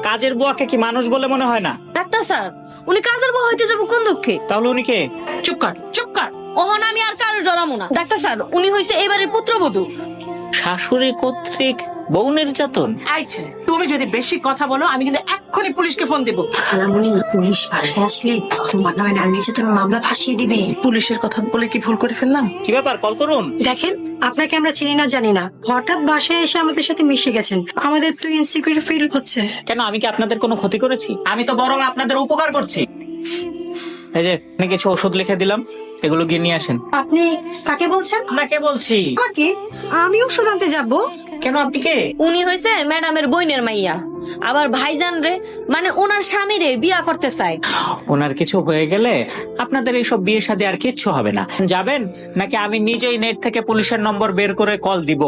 কাজের বুয়াকে কি মানুষ বলে মনে হয় না? ডাক্তার স্যার, উনি কাজের বউ হইতে যাবো কোন দুঃখে? তাহলে উনি কে? চুপ কর চুপ কর। ওহন আমি আর কারো ডরামো না। ডাক্তার স্যার, উনি হইছে এবারের পুত্রবধূ। শাশুড়ি কর্তৃক বউ নির্যাতন? আইছে, তুমি যদি বেশি কথা বলো আমি কিন্তু এক্ষুনি পুলিশকে ফোন দেবো। খালামণি, পুলিশ বাসায় আসলে তোমার নামে নারী নির্যাতনের মামলা ফাঁসিয়ে দিবে। পুলিশের কথা বলে কি ভুল করে ফেললাম? কি ব্যাপার, কল করুন। দেখেন, আপনাকে আমরা চিনি না জানি না, হঠাৎ বাসায় এসে আমাদের সাথে মিশে গেছেন, আমাদের তো ইনসিকিউর ফিল হচ্ছে। কেন, আমি কি আপনাদের কোনো ক্ষতি করেছি? আমি তো বরং আপনাদের উপকার করছি। এই যে আমি কিছু ওষুধ লিখে দিলাম, এগুলো গিয়ে নিয়ে আসেন। আপনি কাকে বলছেন? আপনাকে বলছি। আমাকে? আমি ওষুধ আনতে যাবো? কেন, আপনি কে? উনি হইছে ম্যাডামের বইনের মাইয়া। আবার ভাইজান রে, মানে ওনার স্বামী রে বিয়া করতে চায়। ওনার কিছু হয়ে গেলে আপনাদের এইসব বিয়ে শাদী আর কিচ্ছু হবে না। যাবেন নাকি আমি নিজেই নেট থেকে পুলিশের নম্বর বের করে কল দিব?